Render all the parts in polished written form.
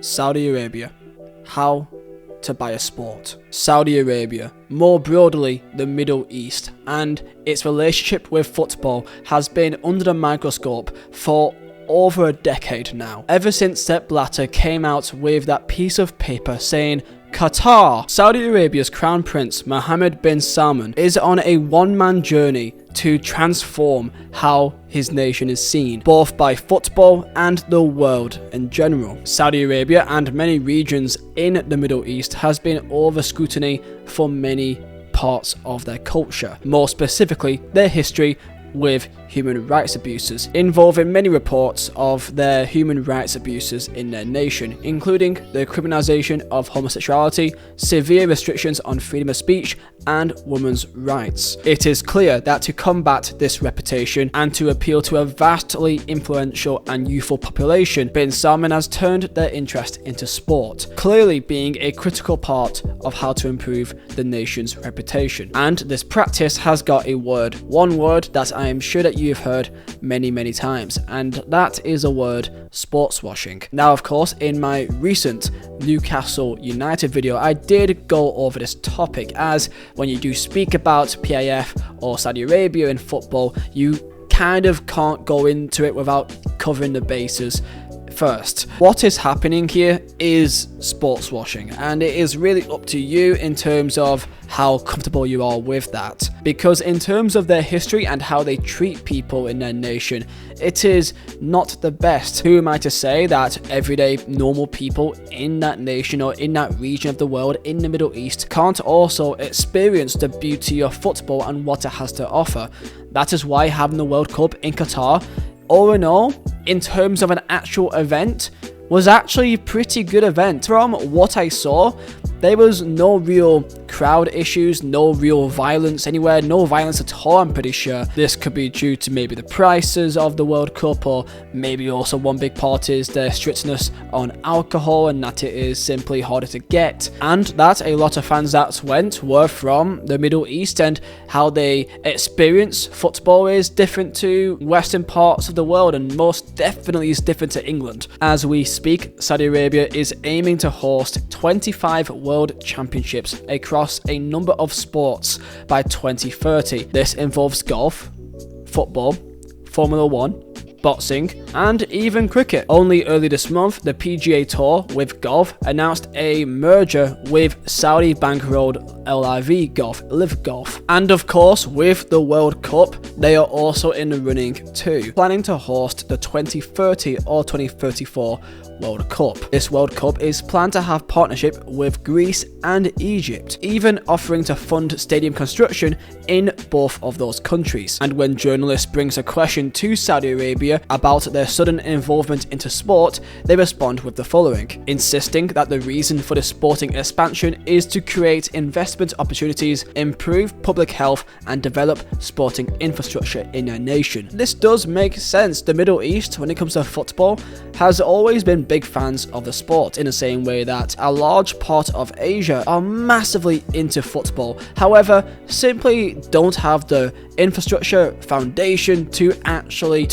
Saudi Arabia. How to buy a sport. Saudi Arabia, more broadly the Middle East, and its relationship with football has been under the microscope for over a decade now. Ever since Sepp Blatter came out with that piece of paper saying Qatar. Saudi Arabia's Crown Prince Mohammed bin Salman is on a one-man journey to transform how his nation is seen, both by football and the world in general. Saudi Arabia and many regions in the Middle East has been over scrutiny for many parts of their culture, more specifically their history with human rights abuses, involving many reports of their human rights abuses in their nation, including the criminalization of homosexuality, severe restrictions on freedom of speech, and women's rights. It is clear that to combat this reputation and to appeal to a vastly influential and youthful population, bin Salman has turned their interest into sport, clearly being a critical part of how to improve the nation's reputation. And this practice has got a word, one word that I am sure that you have heard many times, and that is a word: sports washing. Now, of course, in my recent Newcastle United video, I did go over this topic, as when you do speak about PIF or Saudi Arabia in football, you kind of can't go into it without covering the bases first. What is happening here is sports washing, and it is really up to you in terms of how comfortable you are with that, because in terms of their history and how they treat people in their nation, it is not the best. Who am I to say that everyday normal people in that nation or in that region of the world in the Middle East can't also experience the beauty of football and what it has to offer? That is why having the World Cup in Qatar, all in all, in terms of an actual event, was actually a pretty good event. From what I saw, there was no real crowd issues, no real violence anywhere, no violence at all, I'm pretty sure. This could be due to maybe the prices of the World Cup, or maybe also one big part is the strictness on alcohol and that it is simply harder to get. And that a lot of fans that went were from the Middle East, and how they experience football is different to Western parts of the world, and most definitely is different to England. As we speak, Saudi Arabia is aiming to host 25 World Championships across a number of sports by 2030. This involves golf, football, Formula 1, boxing, and even cricket. Only early this month, the PGA Tour with golf announced a merger with Saudi bankrolled LIV Golf, Live Golf. And of course, with the World Cup, they are also in the running too, planning to host the 2030 or 2034 World Cup. This World Cup is planned to have partnership with Greece and Egypt, even offering to fund stadium construction in both of those countries. And when journalists brings a question to Saudi Arabia about their sudden involvement into sport, they respond with the following, insisting that the reason for the sporting expansion is to create investment opportunities, improve public health, and develop sporting infrastructure in their nation. This does make sense. The Middle East, when it comes to football, has always been big fans of the sport, in the same way that a large part of Asia are massively into football, however, simply don't have the infrastructure foundation to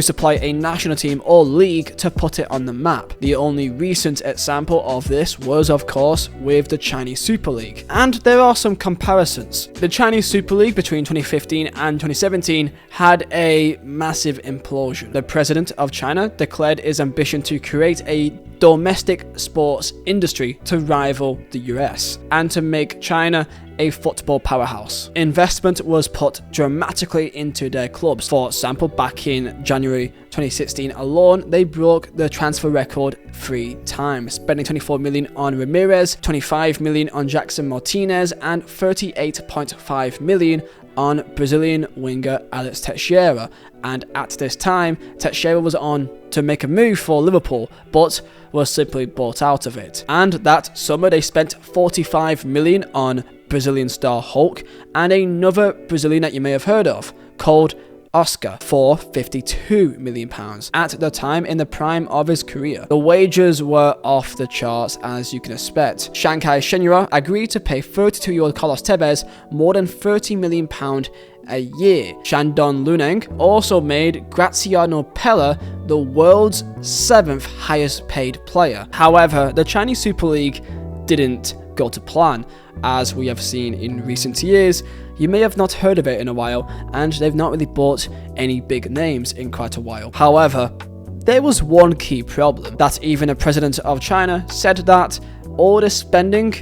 supply a national team or league to put it on the map. The only recent example of this was, of course, with the Chinese Super League. And there are some comparisons. The Chinese Super League between 2015 and 2017 had a massive implosion. The president of China declared his ambition to create a domestic sports industry to rival the US and to make China a football powerhouse. Investment was put dramatically into their clubs. For example, back in January 2016 alone, they broke the transfer record 3 times, spending 24 million on Ramirez, 25 million on Jackson Martinez, and 38.5 million on Brazilian winger Alex Teixeira. And at this time, Teixeira was on to make a move for Liverpool, but was simply bought out of it. And that summer, they spent 45 million on Brazilian star Hulk, and another Brazilian that you may have heard of, called Oscar, for £52 million at the time, in the prime of his career. The wages were off the charts, as you can expect. Shanghai Shenhua agreed to pay 32-year-old Carlos Tevez more than £30 million a year. Shandong Luneng also made Graziano Pella the world's 7th highest paid player. However, the Chinese Super League didn't go to plan. As we have seen in recent years, you may have not heard of it in a while, and they've not really bought any big names in quite a while. However, there was one key problem, that even the president of China said that all the spending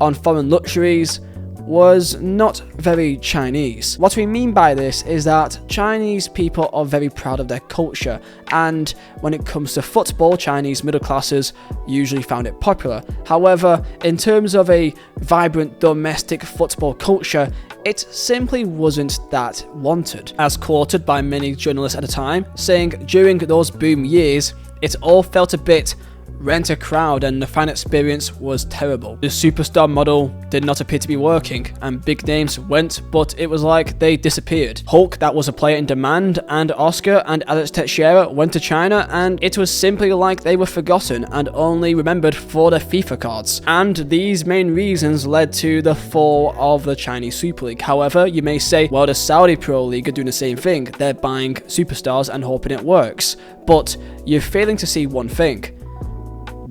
on foreign luxuries was not very Chinese. What we mean by this is that Chinese people are very proud of their culture, and when it comes to football, Chinese middle classes usually found it popular. However, in terms of a vibrant domestic football culture, it simply wasn't that wanted. As quoted by many journalists at the time, saying during those boom years, it all felt a bit rent a crowd and the fan experience was terrible. The superstar model did not appear to be working, and big names went, but it was like they disappeared. Hulk, that was a player in demand, and Oscar and Alex Teixeira went to China, and it was simply like they were forgotten and only remembered for their FIFA cards. And these main reasons led to the fall of the Chinese Super League. However, you may say, well, the Saudi Pro League are doing the same thing. They're buying superstars and hoping it works. But you're failing to see one thing.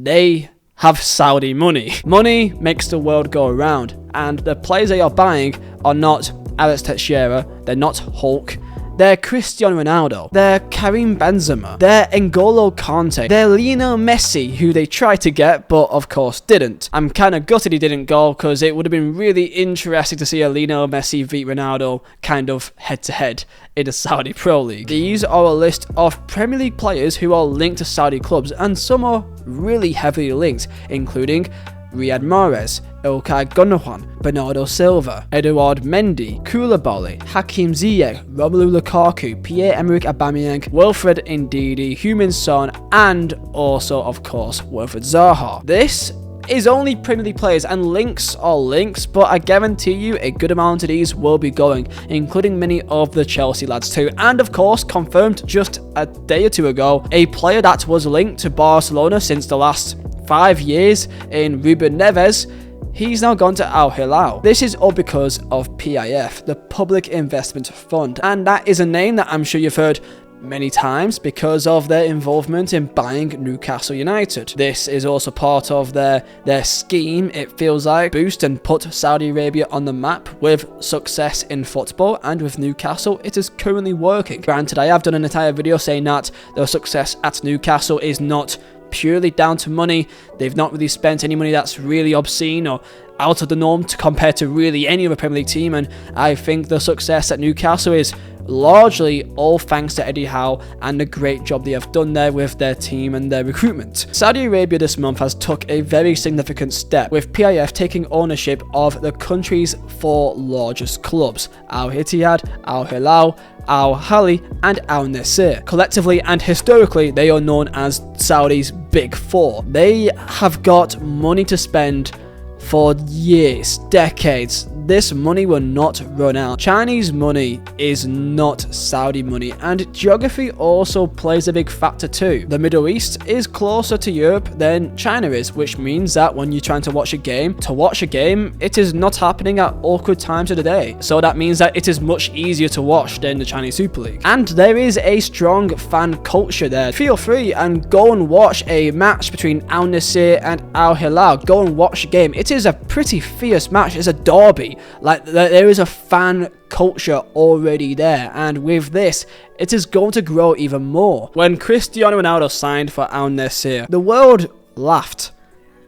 They have Saudi money. Money makes the world go around, and the players they are buying are not Alex Teixeira, they're not Hulk, they're Cristiano Ronaldo, they're Karim Benzema, they're N'Golo Kante, they're Lionel Messi, who they tried to get but of course didn't. I'm kind of gutted he didn't go, because it would have been really interesting to see a Lionel Messi v Ronaldo kind of head to head in the Saudi Pro League. These are a list of Premier League players who are linked to Saudi clubs, and some are really heavily linked, including Riyad Mahrez, Ilkay Gundogan, Bernardo Silva, Eduard Mendy, Koulibaly, Hakim Ziyech, Romelu Lukaku, Pierre-Emerick Aubameyang, Wilfred Ndidi, Heung-min Son, and also, of course, Wilfred Zaha. This is only Premier League players, and links are links, but I guarantee you a good amount of these will be going, including many of the Chelsea lads too. And of course, confirmed just a day or two ago, a player that was linked to Barcelona since the last 5 years in Ruben Neves, he's now gone to Al Hilal. This is all because of PIF, the Public Investment Fund, and that is a name that I'm sure you've heard many times because of their involvement in buying Newcastle United. This is also part of their scheme, it feels like, boost and put Saudi Arabia on the map with success in football, and with Newcastle it is currently working. Granted, I have done an entire video saying that the success at Newcastle is not purely down to money. They've not really spent any money that's really obscene or out of the norm to compare to really any other Premier League team, and I think the success at Newcastle is largely all thanks to Eddie Howe and the great job they have done there with their team and their recruitment. Saudi Arabia this month has took a very significant step, with PIF taking ownership of the country's 4 largest clubs: Al Ittihad, Al Hilal, Al Ahly, and Al Nassr. Collectively and historically, they are known as Saudi's Big Four. They have got money to spend for years, decades. This money will not run out. Chinese money is not Saudi money, and geography also plays a big factor too. The Middle East is closer to Europe than China is, which means that when you're trying to watch a game, it is not happening at awkward times of the day. So that means that it is much easier to watch than the Chinese Super League. And there is a strong fan culture there. Feel free and go and watch a match between Al Nassr and Al Hilal. Go and watch a game. It is a pretty fierce match. It's a derby. Like, there is a fan culture already there, and with this, it is going to grow even more. When Cristiano Ronaldo signed for Al Nassr, the world laughed.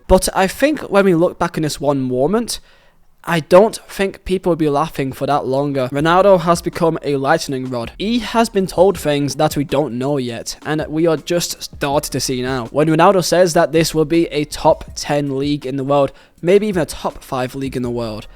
But I think when we look back in this one moment, I don't think people will be laughing for that longer. Ronaldo has become a lightning rod. He has been told things that we don't know yet, and we are just starting to see now. When Ronaldo says that this will be a top 10 league in the world, maybe even a top 5 league in the world,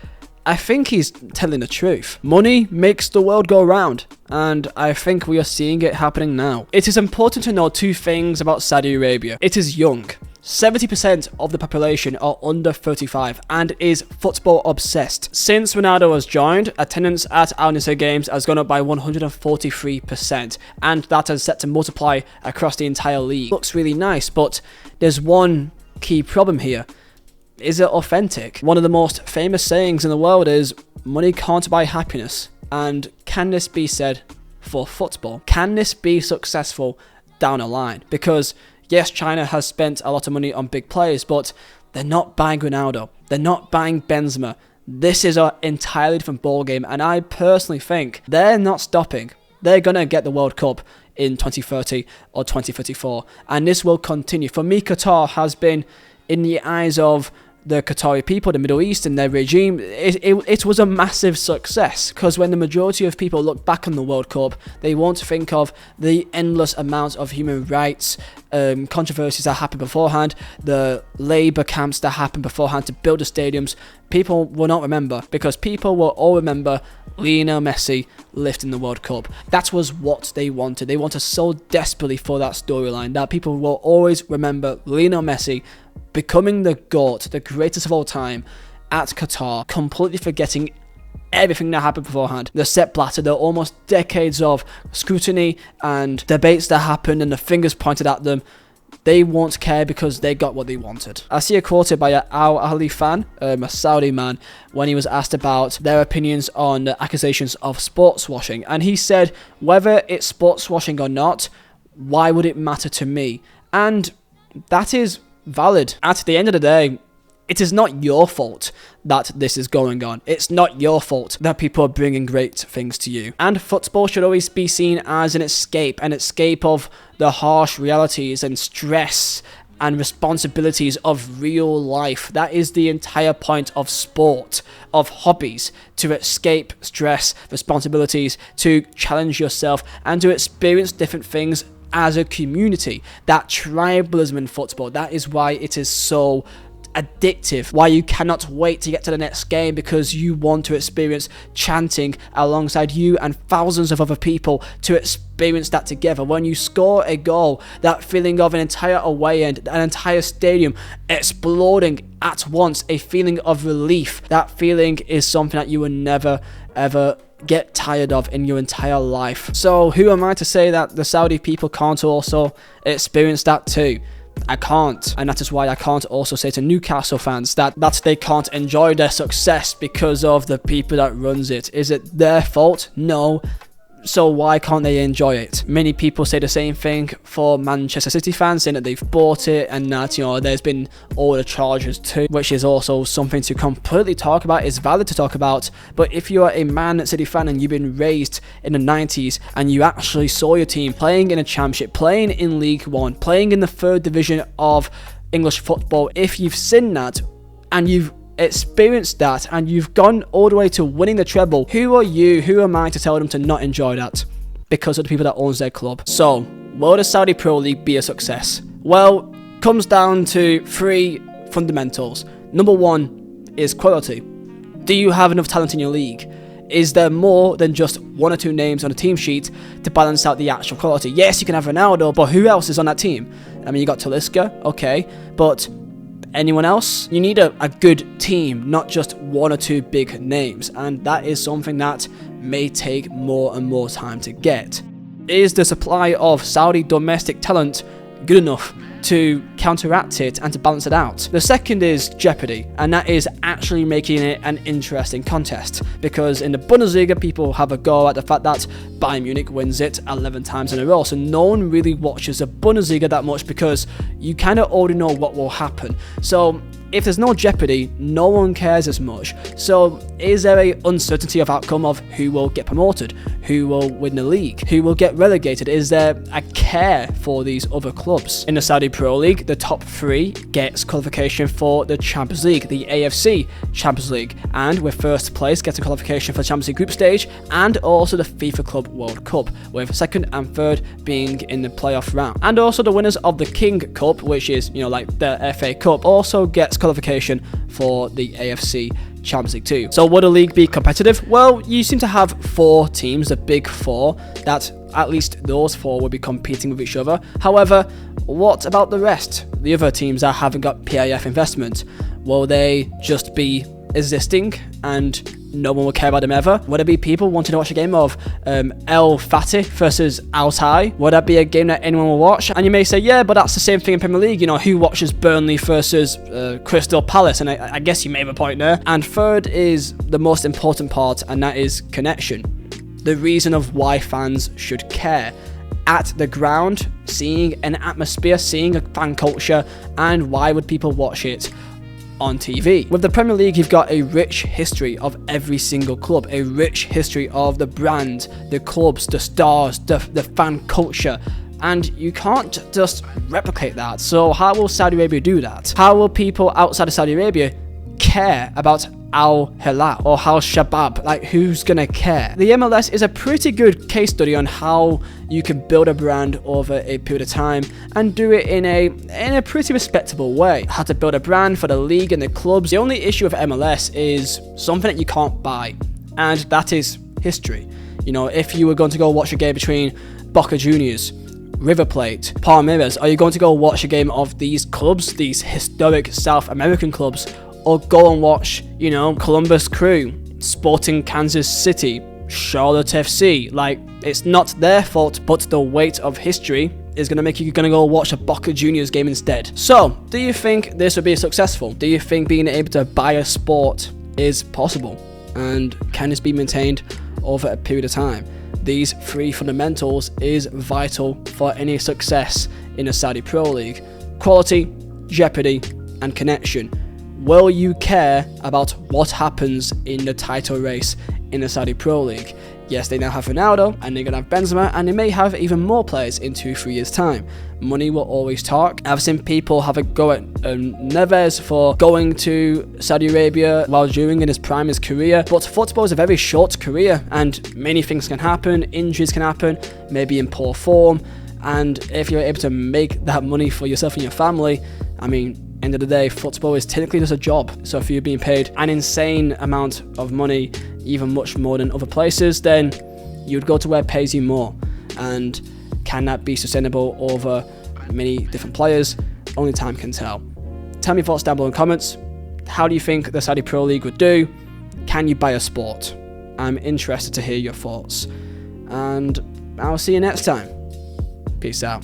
I think he's telling the truth. Money makes the world go round, and I think we are seeing it happening now. It is important to know 2 things about Saudi Arabia. It is young. 70% of the population are under 35 and is football obsessed. Since Ronaldo has joined, attendance at Al Nassr games has gone up by 143%, and that is set to multiply across the entire league. Looks really nice, but there's one key problem here. Is it authentic? One of the most famous sayings in the world is, money can't buy happiness. And can this be said for football? Can this be successful down the line? Because yes, China has spent a lot of money on big players, but they're not buying Ronaldo. They're not buying Benzema. This is an entirely different ballgame, and I personally think they're not stopping. They're going to get the World Cup in 2030 or 2034, and this will continue. For me, Qatar has been, in the eyes of the Qatari people, the Middle East and their regime, it was a massive success, because when the majority of people look back on the World Cup, they won't think of the endless amounts of human rights controversies that happened beforehand, the labour camps that happened beforehand to build the stadiums. People will not remember, because people will all remember Lionel Messi lifting the World Cup. That was what they wanted. They wanted so desperately for that storyline that people will always remember Lionel Messi becoming the GOAT, the greatest of all time, at Qatar, completely forgetting everything that happened beforehand. The Sepp Blatter, the almost decades of scrutiny and debates that happened and the fingers pointed at them, they won't care because they got what they wanted. I see a quote by an Al Ahly fan, a Saudi man, when he was asked about their opinions on the accusations of sports washing, and he said, whether it's sports washing or not, why would it matter to me? And that is valid. At the end of the day, it is not your fault that this is going on. It's not your fault that people are bringing great things to you. And football should always be seen as an escape of the harsh realities and stress and responsibilities of real life. That is the entire point of sport, of hobbies, to escape stress, responsibilities, to challenge yourself and to experience different things as a community. That tribalism in football, that is why it is so addictive, why you cannot wait to get to the next game, because you want to experience chanting alongside you and thousands of other people to experience that together. When you score a goal, that feeling of an entire away end, an entire stadium exploding at once, a feeling of relief, that feeling is something that you will never ever get tired of in your entire life. So who am I to say that the Saudi people can't also experience that too? I can't, and that is why I can't also say to Newcastle fans that they can't enjoy their success because of the people that runs it. Is it their fault? No. So why can't they enjoy it? Many people say the same thing for Manchester City fans, saying that they've bought it and that, you know, there's been all the charges too, which is also something to completely talk about. It's valid to talk about, but if you're a Man City fan and you've been raised in the 90s and you actually saw your team playing in a championship, playing in League One, playing in the third division of English football, if you've seen that and you've experienced that and you've gone all the way to winning the treble, who are you, who am I to tell them to not enjoy that because of the people that owns their club? So will the Saudi Pro League be a success? Well, comes down to three fundamentals. Number one is quality. Do you have enough talent in your league? Is there more than just one or two names on a team sheet to balance out the actual quality? Yes, you can have Ronaldo, but who else is on that team? I mean, you got Talisca, okay, but anyone else? You need a good team, not just one or two big names, and that is something that may take more and more time to get. Is the supply of Saudi domestic talent good enough to counteract it and to balance it out? The second is jeopardy, and that is actually making it an interesting contest, because in the Bundesliga people have a go at the fact that Bayern Munich wins it 11 times in a row, so no one really watches the Bundesliga that much because you kind of already know what will happen. So if there's no jeopardy, no one cares as much. So is there a uncertainty of outcome of who will get promoted, who will win the league, who will get relegated? Is there a care for these other clubs? In the Saudi Pro League, the top three gets qualification for the Champions League, the AFC Champions League, and with first place gets a qualification for the Champions League group stage and also the FIFA Club World Cup, with second and third being in the playoff round. And also the winners of the King Cup, which is, you know, like the FA Cup, also gets qualification for the AFC Champions League too. So will the league be competitive? Well, you seem to have four teams, the big four, that at least those four will be competing with each other. However, what about the rest? The other teams that haven't got PIF investment, will they just be existing and no one will care about them ever? Would there be people wanting to watch a game of El Fatih versus Altay? Would that be a game that anyone will watch? And you may say, yeah, but that's the same thing in Premier League. You know, who watches Burnley versus Crystal Palace? And I guess you may have a point there. And third is the most important part, and that is connection. the reason of why fans should care. At the ground, seeing an atmosphere, seeing a fan culture, and why would people watch it on TV? With the Premier League, you've got a rich history of every single club, a rich history of the brand, the clubs, the stars, the fan culture, and you can't just replicate that. So how will Saudi Arabia do that? How will people outside of Saudi Arabia care about Al Hilal or Al Shabab? Like, who's gonna care? The MLS is a pretty good case study on how you can build a brand over a period of time and do it in a pretty respectable way. How to build a brand for the league and the clubs. The only issue with MLS is something that you can't buy, and that is history. You know, if you were going to go watch a game between Boca Juniors, River Plate, Palmeiras, are you going to go watch a game of these clubs, these historic South American clubs, or go and watch, you know, Columbus Crew, Sporting Kansas City, Charlotte FC? Like, it's not their fault, but the weight of history is going to make you going to go watch a Boca Juniors game instead. So, do you think this would be successful? Do you think being able to buy a sport is possible? And can this be maintained over a period of time? These three fundamentals is vital for any success in the Saudi Pro League: quality, jeopardy, and connection. Will you care about what happens in the title race in the Saudi Pro League? Yes, they now have Ronaldo, and they're going to have Benzema, and they may have even more players in 2-3 years' time. Money will always talk. I've seen people have a go at Neves for going to Saudi Arabia while during in his prime his career, but football is a very short career, and many things can happen. Injuries can happen, maybe in poor form, and if you're able to make that money for yourself and your family, I mean, end of the day, football is technically just a job. So if you're being paid an insane amount of money, even much more than other places, then you'd go to where it pays you more. And can that be sustainable over many different players? Only time can tell. Tell me your thoughts down below in the comments. How do you think the Saudi Pro League would do? Can you buy a sport? I'm interested to hear your thoughts. And I'll see you next time. Peace out.